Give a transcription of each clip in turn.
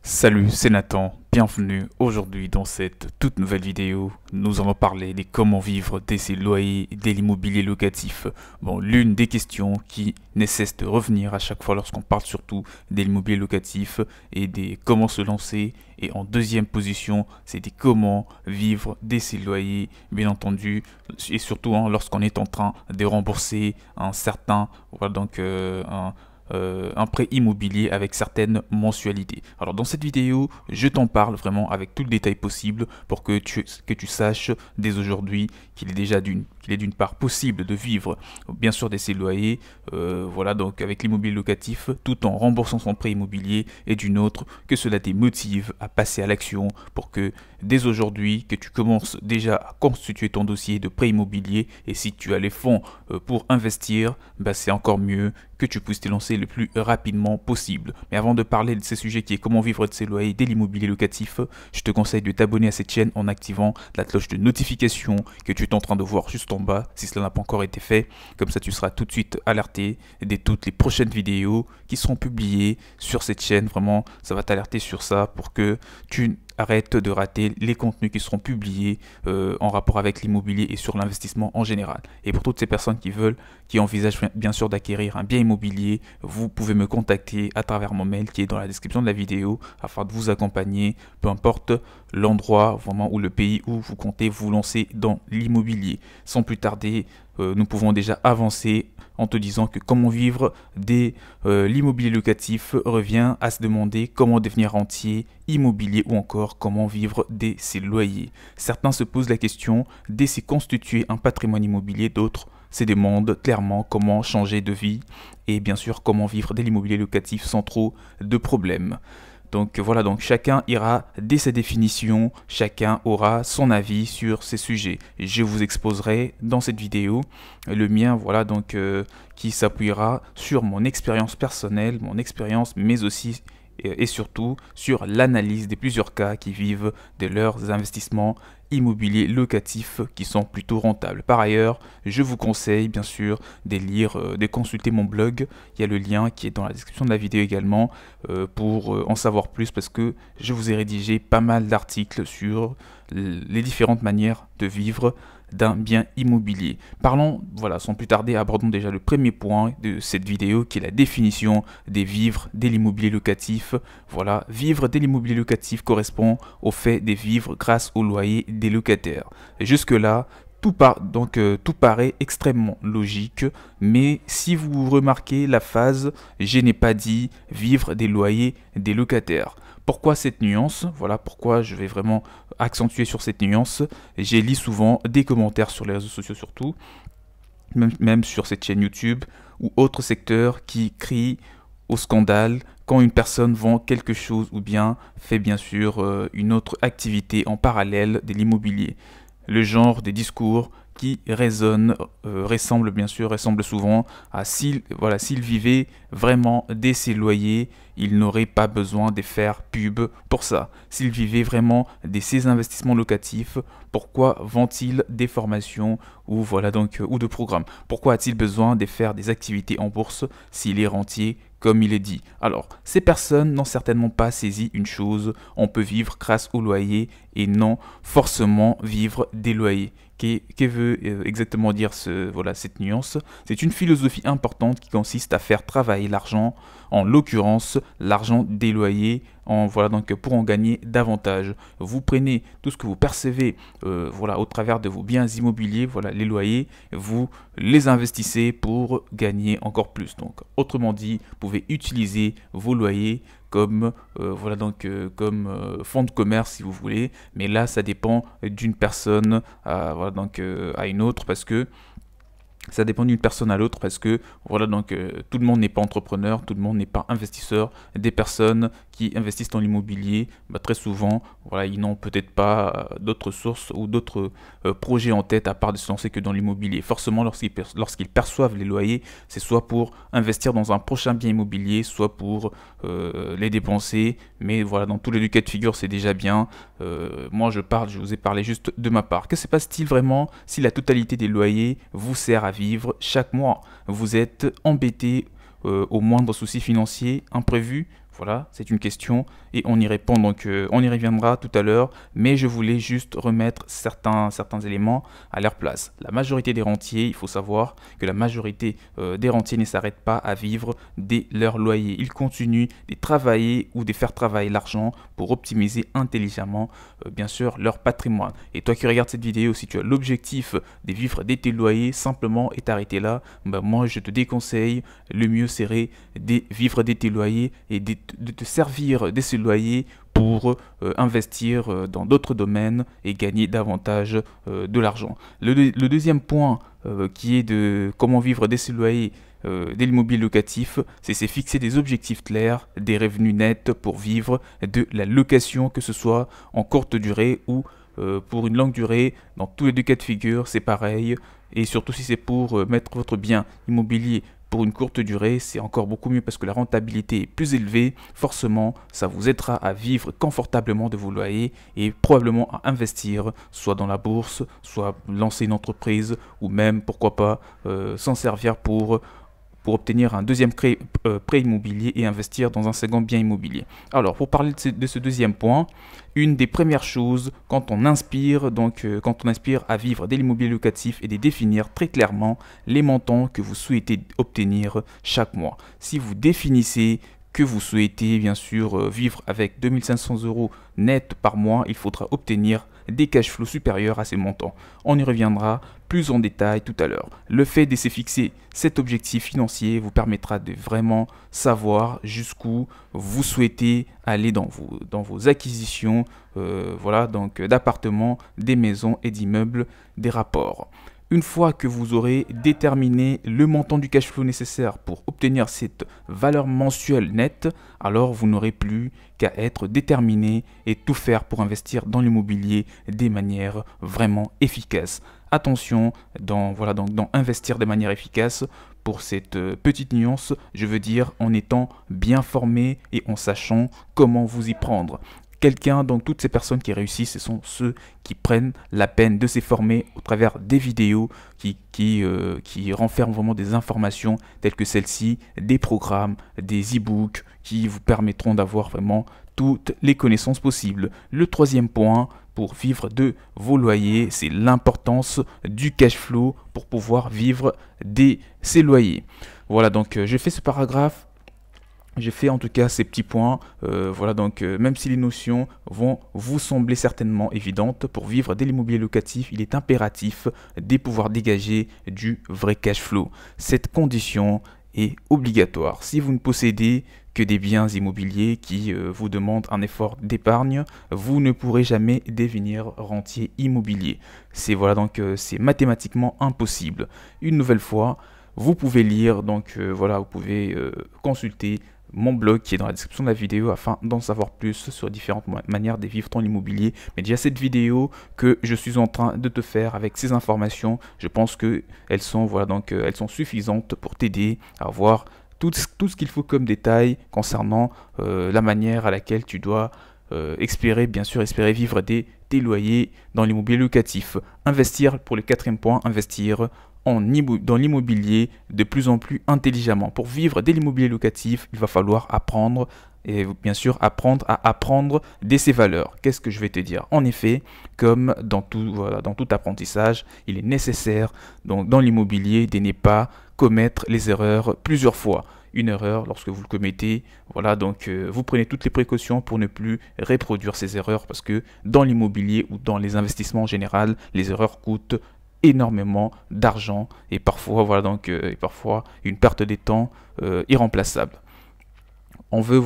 Salut, c'est Nathan, bienvenue. Aujourd'hui dans cette toute nouvelle vidéo, nous allons parler de comment vivre de ses loyers et de l'immobilier locatif. Bon, l'une des questions qui ne cesse de revenir à chaque fois lorsqu'on parle surtout de l'immobilier locatif et des comment se lancer. Et en deuxième position, c'est des comment vivre de ses loyers, bien entendu, et surtout lorsqu'on est en train de rembourser un certain, voilà donc un prêt immobilier avec certaines mensualités. Alors dans cette vidéo, je t'en parle vraiment avec tout le détail possible pour que tu saches dès aujourd'hui qu'il est d'une part possible de vivre bien sûr de ses loyers, voilà donc avec l'immobilier locatif tout en remboursant son prêt immobilier, et d'une autre que cela te motive à passer à l'action pour que dès aujourd'hui que tu commences déjà à constituer ton dossier de prêt immobilier, et si tu as les fonds pour investir, bah, c'est encore mieux que tu puisses te lancer le plus rapidement possible. Mais avant de parler de ces sujets qui est comment vivre de ses loyers dès l'immobilier locatif, je te conseille de t'abonner à cette chaîne en activant la cloche de notification que tu es en train de voir juste en bas si cela n'a pas encore été fait. Comme ça tu seras tout de suite alerté de toutes les prochaines vidéos qui seront publiées sur cette chaîne. Vraiment, ça va t'alerter sur ça pour que tu arrête de rater les contenus qui seront publiés en rapport avec l'immobilier et sur l'investissement en général. Et pour toutes ces personnes qui envisagent bien sûr d'acquérir un bien immobilier, vous pouvez me contacter à travers mon mail qui est dans la description de la vidéo afin de vous accompagner, peu importe l'endroit vraiment ou le pays où vous comptez vous lancer dans l'immobilier. Sans plus tarder, nous pouvons déjà avancer en te disant que comment vivre de l'immobilier locatif revient à se demander comment devenir rentier immobilier ou encore comment vivre de ses loyers. Certains se posent la question de se constituer un patrimoine immobilier, d'autres se demandent clairement comment changer de vie et bien sûr comment vivre de l'immobilier locatif sans trop de problèmes. Donc voilà, donc chacun ira dès sa définition, chacun aura son avis sur ces sujets. Je vous exposerai dans cette vidéo le mien, voilà donc qui s'appuiera sur mon expérience personnelle, mon expérience, mais aussi et surtout sur l'analyse des plusieurs cas qui vivent de leurs investissements immobiliers locatifs qui sont plutôt rentables. Par ailleurs, je vous conseille bien sûr de lire, de consulter mon blog. Il y a le lien qui est dans la description de la vidéo également pour en savoir plus, parce que je vous ai rédigé pas mal d'articles sur les différentes manières de vivre d'un bien immobilier. Parlons, voilà, sans plus tarder, abordons déjà le premier point de cette vidéo qui est la définition des vivres de l'immobilier locatif. Voilà, vivre de l'immobilier locatif correspond au fait de vivre grâce au loyer des locataires. Jusque-là, tout paraît extrêmement logique, mais si vous remarquez la phase « je n'ai pas dit vivre des loyers des locataires ». Pourquoi cette nuance? Voilà pourquoi je vais vraiment accentuer sur cette nuance. J'ai lu souvent des commentaires sur les réseaux sociaux surtout, même sur cette chaîne YouTube ou autres secteurs qui crient au scandale quand une personne vend quelque chose ou bien fait bien sûr une autre activité en parallèle de l'immobilier. Le genre des discours qui ressemble souvent à s'il vivait vraiment de ses loyers, il n'aurait pas besoin de faire pub pour ça. S'il vivait vraiment de ses investissements locatifs, pourquoi vend-il des formations ou ou de programmes? Pourquoi a-t-il besoin de faire des activités en bourse s'il est rentier comme il est dit? Alors, ces personnes n'ont certainement pas saisi une chose: on peut vivre grâce au loyer et non forcément vivre des loyers. Que veut exactement dire cette nuance? C'est une philosophie importante qui consiste à faire travailler l'argent, en l'occurrence l'argent des loyers, pour en gagner davantage. Vous prenez tout ce que vous percevez au travers de vos biens immobiliers, les loyers, vous les investissez pour gagner encore plus. Donc autrement dit, vous pouvez utiliser vos loyers comme fonds de commerce si vous voulez, mais là ça dépend d'une personne à une autre, parce que ça dépend d'une personne à l'autre, parce que tout le monde n'est pas entrepreneur, tout le monde n'est pas investisseur. Des personnes qui investissent dans l'immobilier, très souvent, ils n'ont peut-être pas d'autres sources ou d'autres projets en tête à part de se lancer que dans l'immobilier. Forcément, lorsqu'ils perçoivent les loyers, c'est soit pour investir dans un prochain bien immobilier, soit pour les dépenser. Mais dans tous les deux cas de figure, c'est déjà bien. Moi, je vous ai parlé juste de ma part. Que se passe-t-il vraiment si la totalité des loyers vous sert à vivre chaque mois? Vous êtes embêté au moindre souci financier imprévu? Voilà, c'est une question et on y répond, donc on y reviendra tout à l'heure, mais je voulais juste remettre certains éléments à leur place. La majorité des rentiers, il faut savoir que la majorité des rentiers ne s'arrêtent pas à vivre de leur loyer. Ils continuent de travailler ou de faire travailler l'argent pour optimiser intelligemment, bien sûr, leur patrimoine. Et toi qui regardes cette vidéo, si tu as l'objectif de vivre de tes loyers simplement et t'arrêter là, ben moi je te déconseille, le mieux serait de vivre de tes loyers et de te servir de ces loyers pour investir dans d'autres domaines et gagner davantage de l'argent. Le deuxième point qui est de comment vivre de ces loyers de l'immobilier locatif, c'est fixer des objectifs clairs, des revenus nets pour vivre de la location, que ce soit en courte durée ou pour une longue durée. Dans tous les deux cas de figure, c'est pareil. Et surtout si c'est pour mettre votre bien immobilier pour une courte durée, c'est encore beaucoup mieux parce que la rentabilité est plus élevée. Forcément, ça vous aidera à vivre confortablement de vos loyers et probablement à investir, soit dans la bourse, soit lancer une entreprise ou même, pourquoi pas, s'en servir pour obtenir un deuxième prêt immobilier et investir dans un second bien immobilier. Alors, pour parler de ce deuxième point, une des premières choses quand on inspire, quand on aspire à vivre de l'immobilier locatif, est de définir très clairement les montants que vous souhaitez obtenir chaque mois. Si vous définissez que vous souhaitez bien sûr vivre avec 2500 € net par mois, il faudra obtenir des cash flows supérieurs à ces montants. On y reviendra plus en détail tout à l'heure. Le fait de se fixer cet objectif financier vous permettra de vraiment savoir jusqu'où vous souhaitez aller dans vos acquisitions, voilà, donc d'appartements, des maisons et d'immeubles, des rapports. Une fois que vous aurez déterminé le montant du cash flow nécessaire pour obtenir cette valeur mensuelle nette, alors vous n'aurez plus qu'à être déterminé et tout faire pour investir dans l'immobilier de manière vraiment efficace. Attention, dans investir de manière efficace, pour cette petite nuance, je veux dire en étant bien formé et en sachant comment vous y prendre. Donc toutes ces personnes qui réussissent, ce sont ceux qui prennent la peine de se former au travers des vidéos qui renferment vraiment des informations telles que celle-ci, des programmes, des e-books qui vous permettront d'avoir vraiment toutes les connaissances possibles. Le troisième point pour vivre de vos loyers, c'est l'importance du cash flow pour pouvoir vivre de ces loyers. Voilà, donc j'ai fait ce paragraphe. J'ai fait en tout cas ces petits points, voilà, donc même si les notions vont vous sembler certainement évidentes, pour vivre de l'immobilier locatif, il est impératif de pouvoir dégager du vrai cash flow. Cette condition est obligatoire. Si vous ne possédez que des biens immobiliers qui vous demandent un effort d'épargne, vous ne pourrez jamais devenir rentier immobilier. C'est c'est mathématiquement impossible. Une nouvelle fois, vous pouvez lire, vous pouvez consulter mon blog qui est dans la description de la vidéo afin d'en savoir plus sur différentes manières de vivre dans l'immobilier. Mais déjà cette vidéo que je suis en train de te faire avec ces informations, je pense que elles sont suffisantes pour t'aider à voir tout ce qu'il faut comme détail concernant la manière à laquelle tu dois espérer vivre tes loyers dans l'immobilier locatif. Investir, pour le quatrième point, investir dans l'immobilier de plus en plus intelligemment. Pour vivre de l'immobilier locatif, il va falloir apprendre à apprendre de ses valeurs. Qu'est-ce que je vais te dire? En effet, comme dans tout apprentissage, il est nécessaire dans l'immobilier de ne pas commettre les erreurs plusieurs fois. Une erreur, lorsque vous le commettez, vous prenez toutes les précautions pour ne plus reproduire ces erreurs, parce que dans l'immobilier ou dans les investissements en général, les erreurs coûtent énormément d'argent et parfois parfois une perte de temps irremplaçable. On veut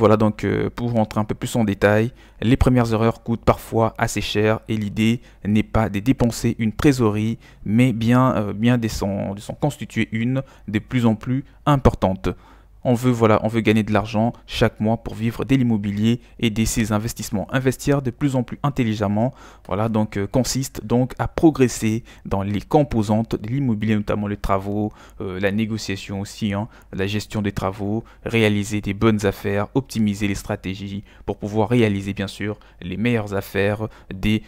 pour rentrer un peu plus en détail, les premières erreurs coûtent parfois assez cher et l'idée n'est pas de dépenser une trésorerie mais bien de s'en constituer une de plus en plus importante. On veut gagner de l'argent chaque mois pour vivre de l'immobilier et de ses investissements. Investir de plus en plus intelligemment, consiste donc à progresser dans les composantes de l'immobilier, notamment les travaux, la négociation aussi, la gestion des travaux, réaliser des bonnes affaires, optimiser les stratégies pour pouvoir réaliser bien sûr les meilleures affaires de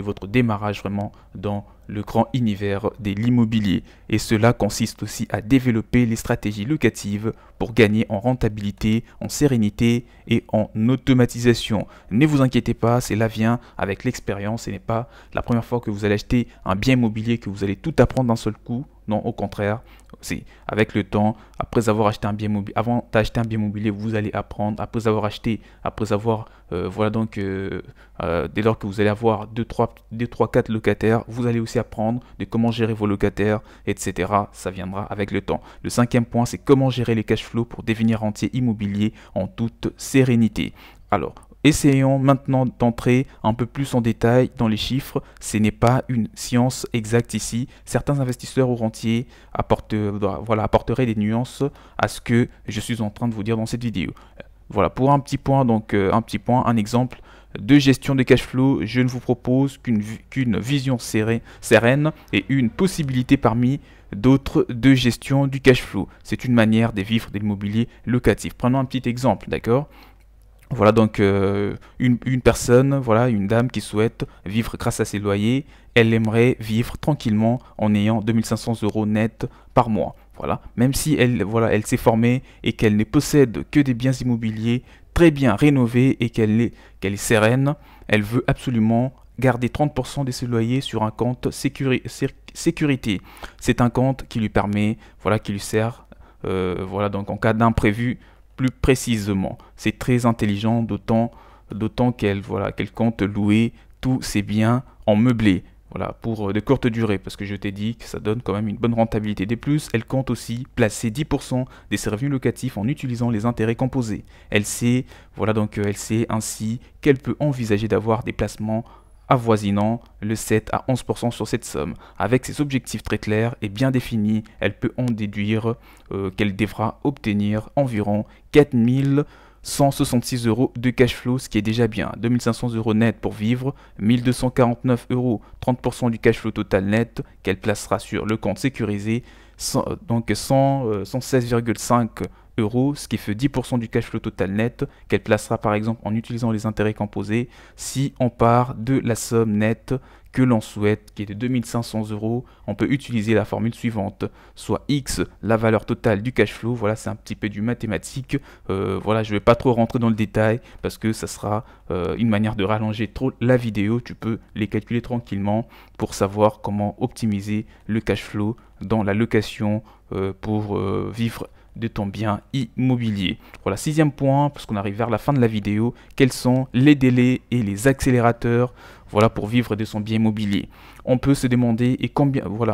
votre démarrage vraiment dans le grand univers de l'immobilier. Et cela consiste aussi à développer les stratégies locatives pour gagner en rentabilité, en sérénité et en automatisation. Ne vous inquiétez pas, cela vient avec l'expérience. Ce n'est pas la première fois que vous allez acheter un bien immobilier que vous allez tout apprendre d'un seul coup. Non, au contraire, c'est avec le temps, après avoir acheté un bien immobilier, avant d'acheter un bien immobilier, vous allez apprendre, après avoir acheté, après avoir, dès lors que vous allez avoir 2, 3, 4 locataires, vous allez aussi apprendre de comment gérer vos locataires, etc. Ça viendra avec le temps. Le cinquième point, c'est comment gérer les cash flows pour devenir rentier immobilier en toute sérénité. Alors, essayons maintenant d'entrer un peu plus en détail dans les chiffres. Ce n'est pas une science exacte ici. Certains investisseurs ou rentiers apporteraient des nuances à ce que je suis en train de vous dire dans cette vidéo. Voilà, pour un petit point, un exemple de gestion de cash flow, je ne vous propose qu'une vision sereine et une possibilité parmi d'autres de gestion du cash flow. C'est une manière de vivre de l'immobilier locatif. Prenons un petit exemple, d'accord ? Voilà donc une personne, voilà une dame qui souhaite vivre grâce à ses loyers, elle aimerait vivre tranquillement en ayant 2500 € net par mois. Voilà, même si elle s'est formée et qu'elle ne possède que des biens immobiliers très bien rénovés et qu'elle est sereine, elle veut absolument garder 30% de ses loyers sur un compte sécurité. C'est un compte qui lui permet, qui lui sert, donc en cas d'imprévu. Plus précisément, c'est très intelligent, d'autant qu'elle compte louer tous ses biens en meublé, pour de courtes durées, parce que je t'ai dit que ça donne quand même une bonne rentabilité. De plus, elle compte aussi placer 10% de ses revenus locatifs en utilisant les intérêts composés. Elle sait ainsi qu'elle peut envisager d'avoir des placements avoisinant le 7 à 11% sur cette somme. Avec ses objectifs très clairs et bien définis, elle peut en déduire qu'elle devra obtenir environ 4166 € de cash flow, ce qui est déjà bien. 2500 € net pour vivre, 1249 €, 30% du cash flow total net qu'elle placera sur le compte sécurisé, donc 116,5 €, ce qui fait 10% du cash flow total net qu'elle placera par exemple en utilisant les intérêts composés. Si on part de la somme nette que l'on souhaite, qui est de 2500 €, on peut utiliser la formule suivante, soit X, la valeur totale du cash flow. Voilà, c'est un petit peu du mathématique. Je ne vais pas trop rentrer dans le détail parce que ça sera une manière de rallonger trop la vidéo. Tu peux les calculer tranquillement pour savoir comment optimiser le cash flow dans la location pour vivre de ton bien immobilier. Voilà, sixième point, parce qu'on arrive vers la fin de la vidéo, quels sont les délais et les accélérateurs pour vivre de son bien immobilier. On peut se demander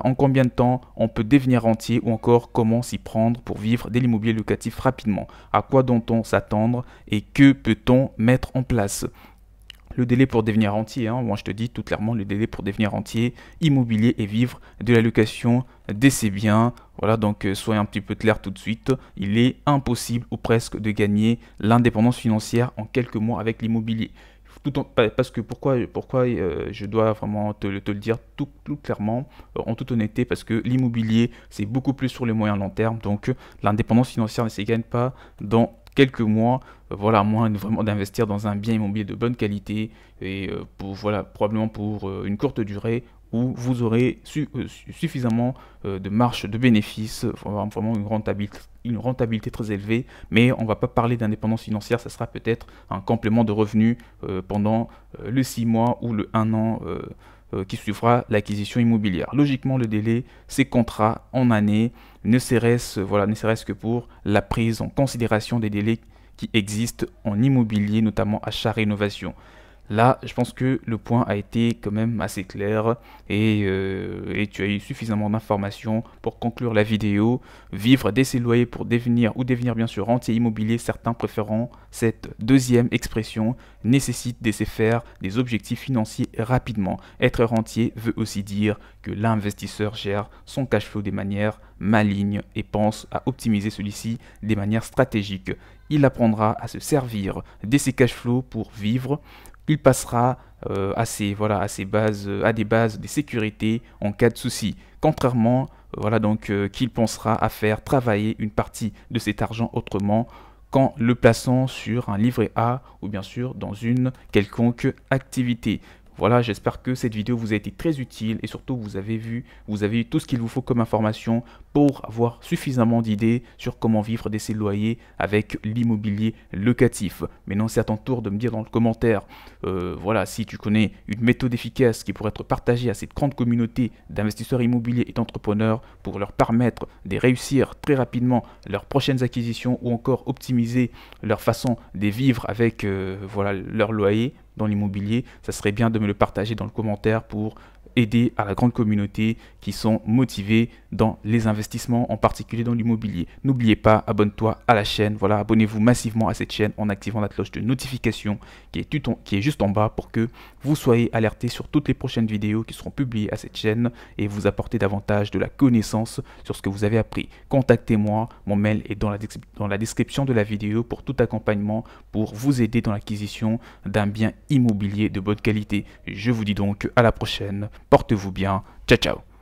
en combien de temps on peut devenir rentier ou encore comment s'y prendre pour vivre de l'immobilier locatif rapidement. À quoi doit-on s'attendre et que peut-on mettre en place? Le délai pour devenir rentier, moi je te dis tout clairement, le délai pour devenir rentier immobilier et vivre de la location de ses biens. Voilà, donc soyez un petit peu clair tout de suite, il est impossible ou presque de gagner l'indépendance financière en quelques mois avec l'immobilier. Parce que pourquoi je dois vraiment te le dire tout clairement, en toute honnêteté, parce que l'immobilier c'est beaucoup plus sur le moyen long terme, donc l'indépendance financière ne se gagne pas dans quelques mois, à moins vraiment d'investir dans un bien immobilier de bonne qualité et probablement pour une courte durée où vous aurez suffisamment de marge de bénéfices, vraiment une rentabilité très élevée, mais on ne va pas parler d'indépendance financière, ça sera peut-être un complément de revenus pendant le 6 mois ou le 1 an qui suivra l'acquisition immobilière. Logiquement, le délai c'est contrat en année, ne serait-ce que pour la prise en considération des délais qui existent en immobilier, notamment achat-rénovation. Là, je pense que le point a été quand même assez clair et tu as eu suffisamment d'informations pour conclure la vidéo. Vivre de ses loyers pour devenir bien sûr rentier immobilier, certains préférant cette deuxième expression, nécessite de se faire des objectifs financiers rapidement. Être rentier veut aussi dire que l'investisseur gère son cash flow de manière maligne et pense à optimiser celui-ci de manière stratégique. Il apprendra à se servir de ses cash flows pour vivre. Il passera à des bases de sécurité en cas de souci. Contrairement, qu'il pensera à faire travailler une partie de cet argent autrement qu'en le plaçant sur un livret A ou bien sûr dans une quelconque activité. Voilà, j'espère que cette vidéo vous a été très utile et surtout vous avez eu tout ce qu'il vous faut comme information pour avoir suffisamment d'idées sur comment vivre des loyers avec l'immobilier locatif. Maintenant, c'est à ton tour de me dire dans le commentaire, voilà, si tu connais une méthode efficace qui pourrait être partagée à cette grande communauté d'investisseurs immobiliers et d'entrepreneurs pour leur permettre de réussir très rapidement leurs prochaines acquisitions ou encore optimiser leur façon de vivre avec voilà, leur loyer dans l'immobilier, ça serait bien de me le partager dans le commentaire pour aider à la grande communauté qui sont motivés dans les investissements, en particulier dans l'immobilier. N'oubliez pas, abonne-toi à la chaîne. Voilà, abonnez-vous massivement à cette chaîne en activant la cloche de notification qui est juste en bas pour que vous soyez alertés sur toutes les prochaines vidéos qui seront publiées à cette chaîne et vous apporter davantage de la connaissance sur ce que vous avez appris. Contactez-moi, mon mail est dans la description de la vidéo pour tout accompagnement pour vous aider dans l'acquisition d'un bien immobilier de bonne qualité. Je vous dis donc à la prochaine. Portez-vous bien. Ciao, ciao.